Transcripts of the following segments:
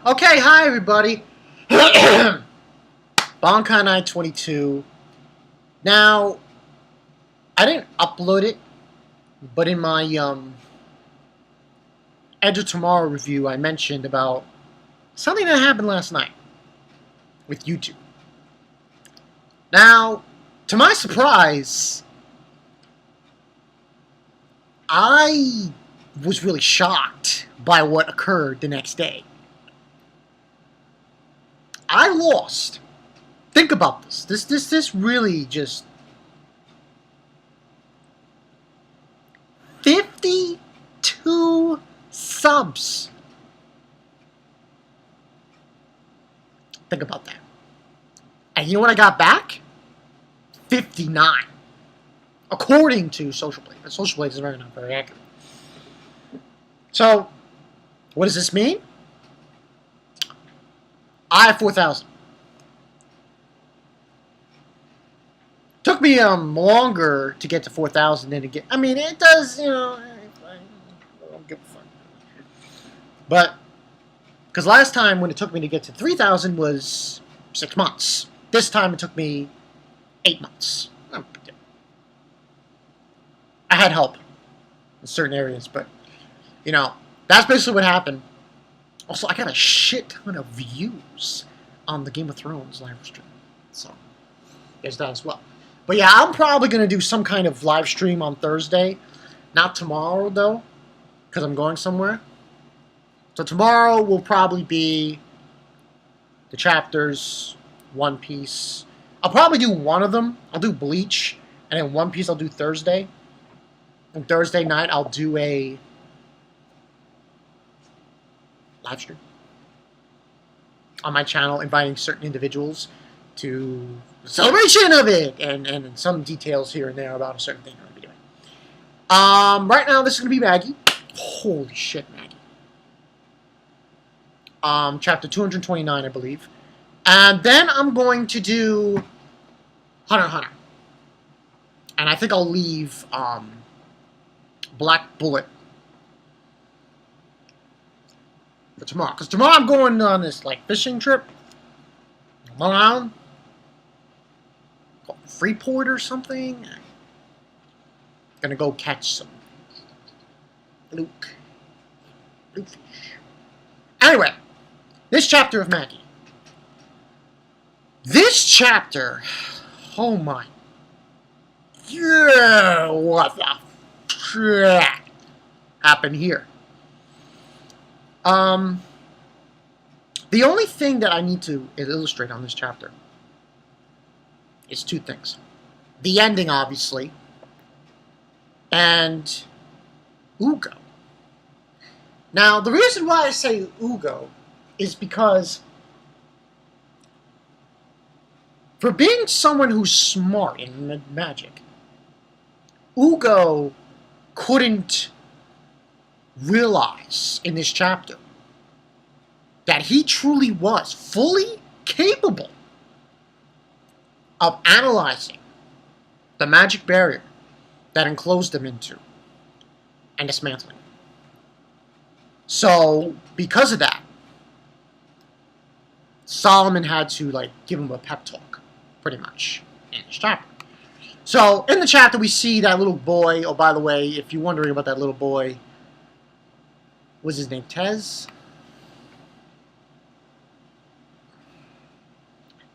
Okay, hi everybody. Bonkai 22. Now, I didn't upload it, but in my Edge of Tomorrow review, I mentioned about something that happened last night with YouTube. Now, to my surprise, I was really shocked by what occurred the next day. I lost. Think about this. This really just 52 subs. Think about that. And you know what I got back? 59. According to Social Blade. But Social Blade is not very accurate. So, what does this mean? I have 4,000. Took me longer to get to 4,000 than to get. I mean, it does, I don't give a fuck. But, because last time when it took me to get to 3,000 was 6 months. This time it took me 8 months. I had help in certain areas, but, that's basically what happened. Also, I got a shit ton of views on the Game of Thrones live stream. So, there's that as well. But yeah, I'm probably going to do some kind of live stream on Thursday. Not tomorrow, though, because I'm going somewhere. So tomorrow will probably be the chapters, One Piece. I'll probably do one of them. I'll do Bleach, and then One Piece I'll do Thursday. And Thursday night I'll do a live stream on my channel, inviting certain individuals to the celebration of it, and some details here and there about a certain thing I'm going to be doing. Right now, this is going to be Maggie. Holy shit, Maggie. Chapter 229, I believe. And then I'm going to do Hunter x Hunter. And I think I'll leave Black Bullet for tomorrow. Because tomorrow I'm going on this fishing trip. Long Island. Freeport or something. Gonna go catch some bluefish. Anyway, this chapter of Maggie. This chapter, oh my, yeah, what the shit happened here? The only thing that I need to illustrate on this chapter is two things. The ending, obviously, and Ugo. Now, the reason why I say Ugo is because for being someone who's smart in magic, Ugo couldn't realize in this chapter that he truly was fully capable of analyzing the magic barrier that enclosed them into and dismantling it. So, because of that, Solomon had to give him a pep talk, pretty much, in this chapter. So, in the chapter, we see that little boy. Oh, by the way, if you're wondering about that little boy, was his name Tez?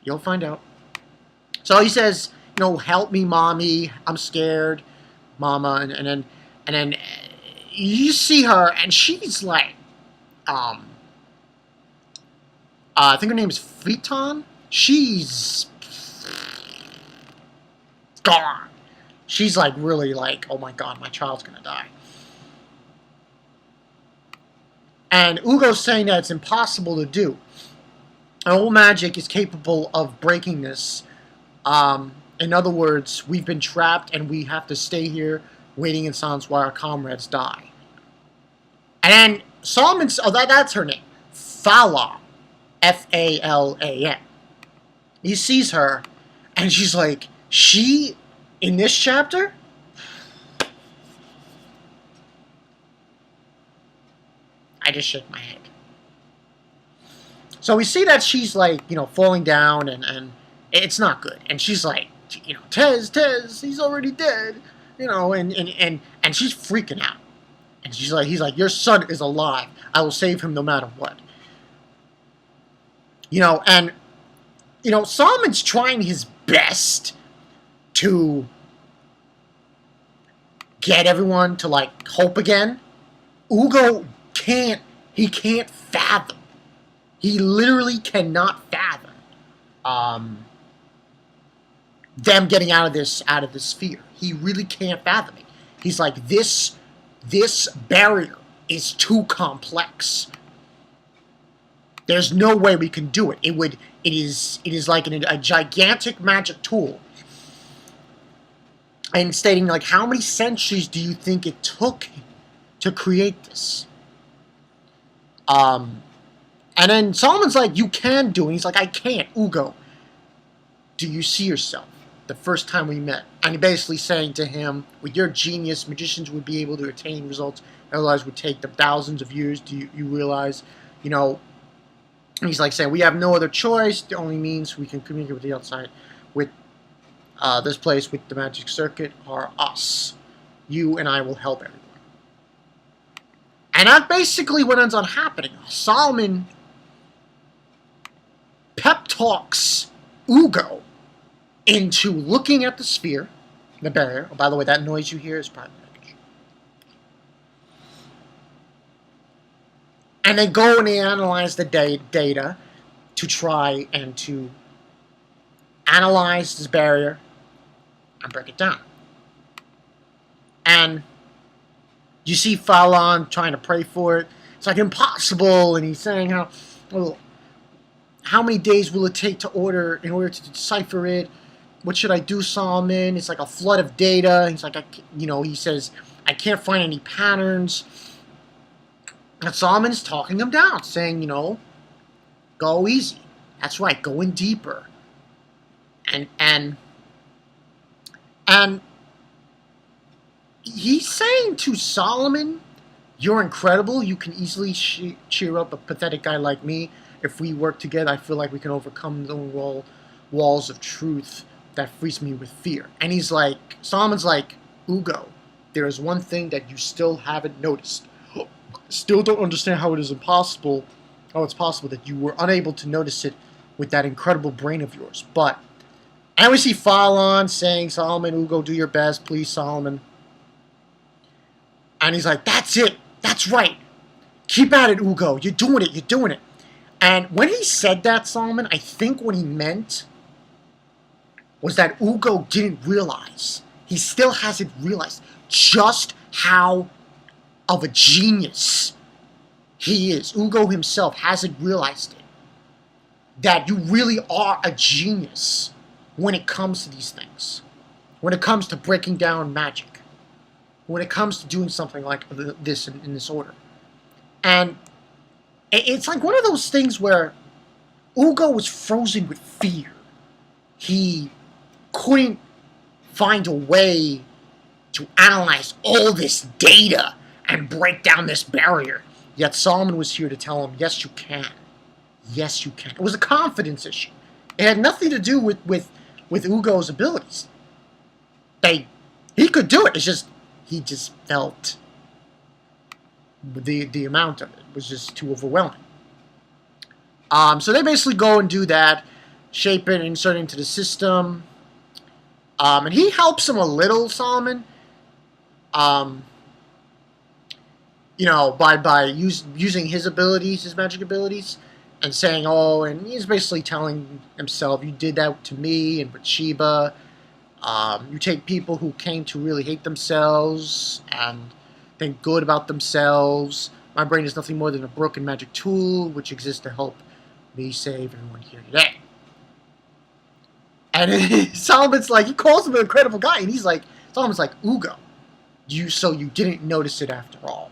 You'll find out. So he says, help me, mommy. I'm scared, mama. And then you see her, and she's like, I think her name's Phaeton. She's gone. She's really oh my god, my child's gonna die. And Ugo's saying that it's impossible to do. All magic is capable of breaking this. In other words, we've been trapped and we have to stay here waiting in silence while our comrades die. And then Solomon's, that's her name. Fala. F-A-L-A-N. He sees her and she's like, she, in this chapter? I just shook my head. So we see that she's like, falling down, and it's not good. And she's like, Tez, he's already dead, and she's freaking out. And he's like, your son is alive. I will save him no matter what. And Solomon's trying his best to get everyone to like hope again. Ugo can't fathom. He literally cannot fathom them getting out of this sphere. He really can't fathom it. He's like, this barrier is too complex. There's no way we can do it. It is like a gigantic magic tool. And stating like, how many centuries do you think it took to create this? And then Solomon's like, you can do it. He's like, I can't. Ugo, do you see yourself? The first time we met. And he basically saying to him, with your genius, magicians would be able to attain results otherwise would take them thousands of years. Do you realize? He's like saying, we have no other choice. The only means we can communicate with the outside, with this place, with the magic circuit, are us. You and I will help everyone. And that basically what ends up happening. Solomon pep talks Ugo into looking at the sphere, the barrier. Oh, by the way, that noise you hear is probably package. And they go and they analyze the data to try and to analyze this barrier and break it down. And you see Falon trying to pray for it. It's like impossible, and he's saying how many days will it take in order to decipher it? What should I do, Solomon? It's like a flood of data. He's like, he says, I can't find any patterns. And Solomon is talking him down, saying, go easy. That's right, go in deeper. And he's saying to Solomon, you're incredible. You can easily cheer up a pathetic guy like me. If we work together, I feel like we can overcome the walls of truth that frees me with fear. And he's like, Solomon's like, Ugo, there is one thing that you still haven't noticed. Still don't understand how it's possible that you were unable to notice it with that incredible brain of yours. But and we see Falon saying, Solomon, Ugo, do your best, please, Solomon. And he's like, that's it. That's right. Keep at it, Ugo. You're doing it. And when he said that, Solomon, I think what he meant was that Ugo didn't realize. He still hasn't realized just how of a genius he is. Ugo himself hasn't realized it. That you really are a genius when it comes to these things. When it comes to breaking down magic. When it comes to doing something like this in this order. And it's like one of those things where Ugo was frozen with fear. He couldn't find a way to analyze all this data and break down this barrier. Yet Solomon was here to tell him, yes, you can. Yes, you can. It was a confidence issue. It had nothing to do with Ugo's abilities. He could do it. It's just he just felt the amount of it was just too overwhelming. So they basically go and do that, shape it, insert it into the system. And he helps him a little, Solomon. By using his abilities, his magic abilities, and saying, and he's basically telling himself, you did that to me and Bathsheba. You take people who came to really hate themselves and think good about themselves. My brain is nothing more than a broken magic tool which exists to help me save everyone here today. And Solomon's like, he calls him an incredible guy, and Solomon's like, Ugo, you didn't notice it after all.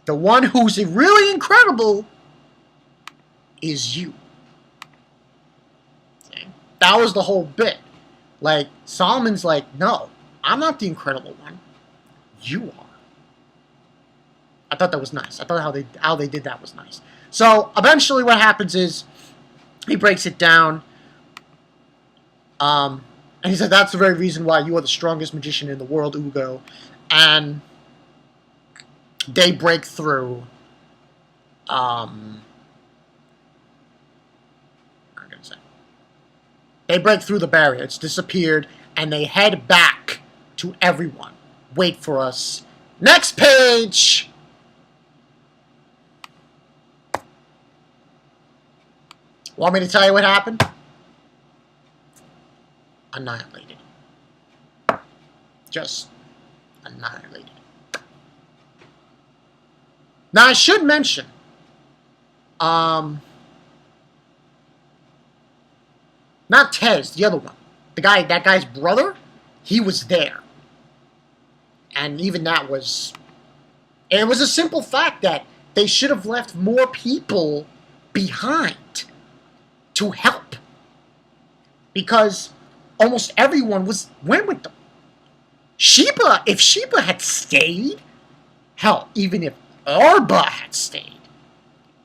The one who's really incredible is you. See? That was the whole bit. Like, Solomon's like, no, I'm not the incredible one. You are. I thought that was nice. I thought how they did that was nice. So eventually what happens is he breaks it down. And he said that's the very reason why you are the strongest magician in the world, Ugo. And they break through. I'm gonna say they break through the barrier. It's disappeared, and they head back to everyone. Wait for us. Next page. Want me to tell you what happened? Annihilated. Just annihilated. Now I should mention, not Tez, the other one. That guy's brother, he was there. And even that was, it was a simple fact that they should have left more people behind to help. Because almost everyone went with them. Sheba, if Sheba had stayed, hell, even if Arba had stayed,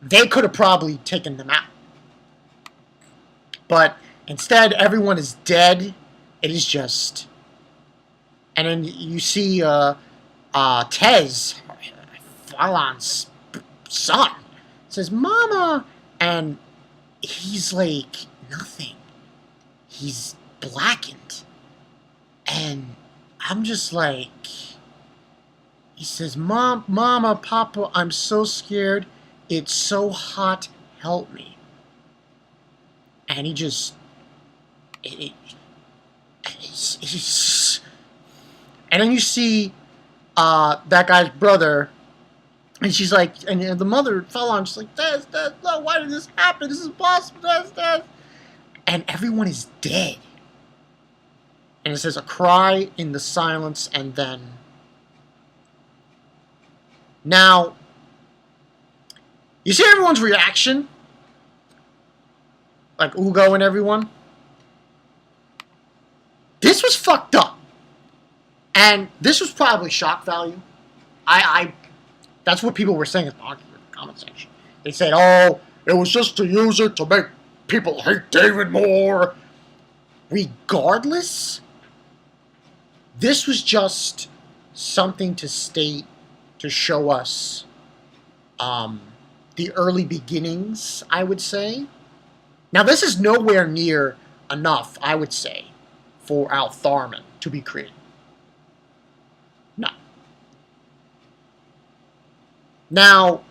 they could have probably taken them out. But instead, everyone is dead. It is just... And then you see Tez, Fallon's son, says, Mama! And he's like, nothing. He's blackened. And I'm just like... He says, Mama, Papa, I'm so scared. It's so hot. Help me. And he just... And then you see that guy's brother, and she's like, and the mother fell on, she's like, Des, no, why did this happen? This is impossible, Des. And everyone is dead. And it says a cry in the silence, and then... Now, you see everyone's reaction? Like Ugo and everyone? This was fucked up. And this was probably shock value. That's what people were saying in the comment section. They said, oh, it was just to use it to make people hate David more. Regardless, this was just something to state, to show us the early beginnings, I would say. Now, this is nowhere near enough, I would say, for Altharman to be created. No. Now,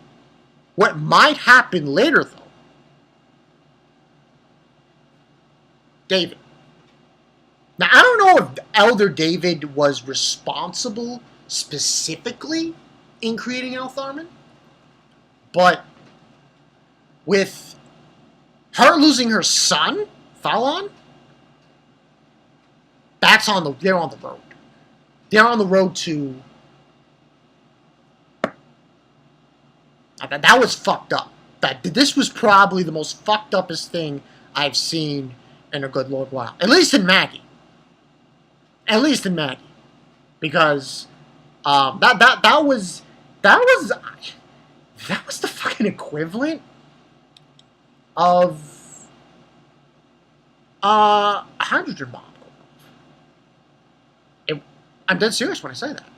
what might happen later, though, David. Now, I don't know if Elder David was responsible specifically in creating Altharman, but with her losing her son, Fallon, they're on the road. They're on the road to... That was fucked up. This was probably the most fucked upest thing I've seen in a good long while. At least in Magi. Because that was the fucking equivalent of a hydrogen bomb. I'm dead serious when I say that.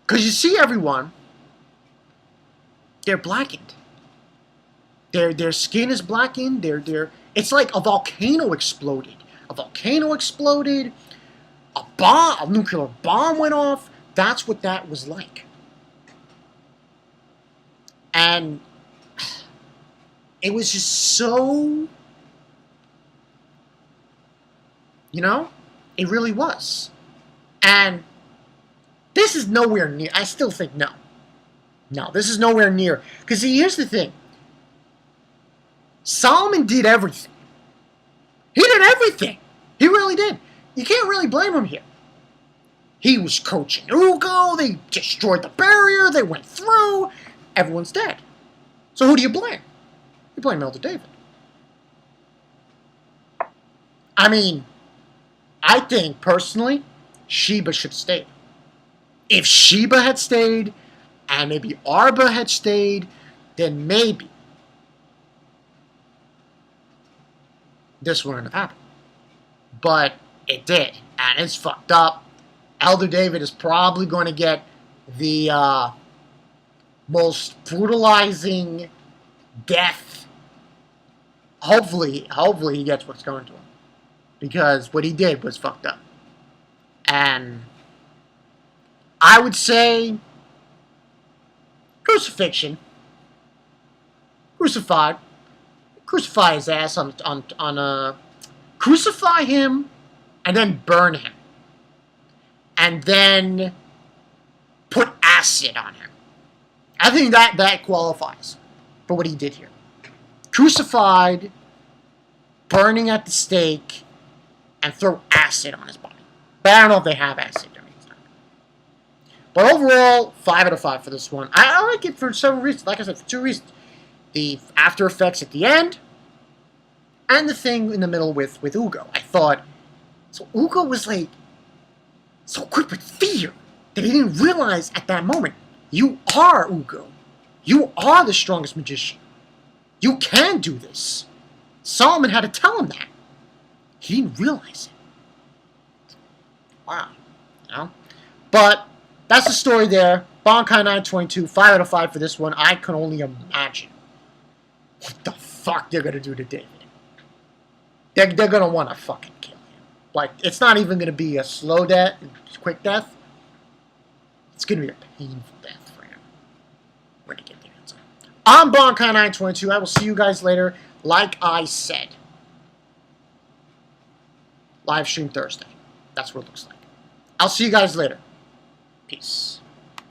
Because you see everyone, they're blackened. Their skin is blackened. It's like a volcano exploded. A nuclear bomb went off. That's what that was like. And it was just so... It really was. And this is nowhere near... I still think no. No, this is nowhere near. Because see, here's the thing. Solomon did everything. He did everything. He really did. You can't really blame him here. He was coaching Ugo. They destroyed the barrier. They went through. Everyone's dead. So who do you blame? You blame Elder David. I mean, I think, personally, Sheba should stay. If Sheba had stayed, and maybe Arba had stayed, then maybe this wouldn't have happened. But it did, and it's fucked up. Elder David is probably going to get the most brutalizing death. Hopefully he gets what's going to him, because what he did was fucked up. And I would say crucifixion. Crucify his ass crucify him, and then burn him, and then put acid on him. I think that qualifies for what he did here. Crucified, burning at the stake, and throw acid on his body. But I don't know if they have acid during this time. But overall, 5 out of 5 for this one. I like it for several reasons. Like I said, for 2 reasons. The after effects at the end, and the thing in the middle with Ugo. I thought, so Ugo was like, so quick with fear that he didn't realize at that moment, you are Ugo. You are the strongest magician. You can do this. Solomon had to tell him that. He didn't realize it. Wow. You know? But that's the story there. Bankai 922, 5 out of 5 for this one. I can only imagine what the fuck they're going to do to David. They're going to want to fucking kill him. Like, it's not even going to be a slow death, quick death. It's going to be a painful death for him when they get their hands on him. I'm Bankai 922. I will see you guys later. Like I said, live stream Thursday. That's what it looks like. I'll see you guys later. Peace.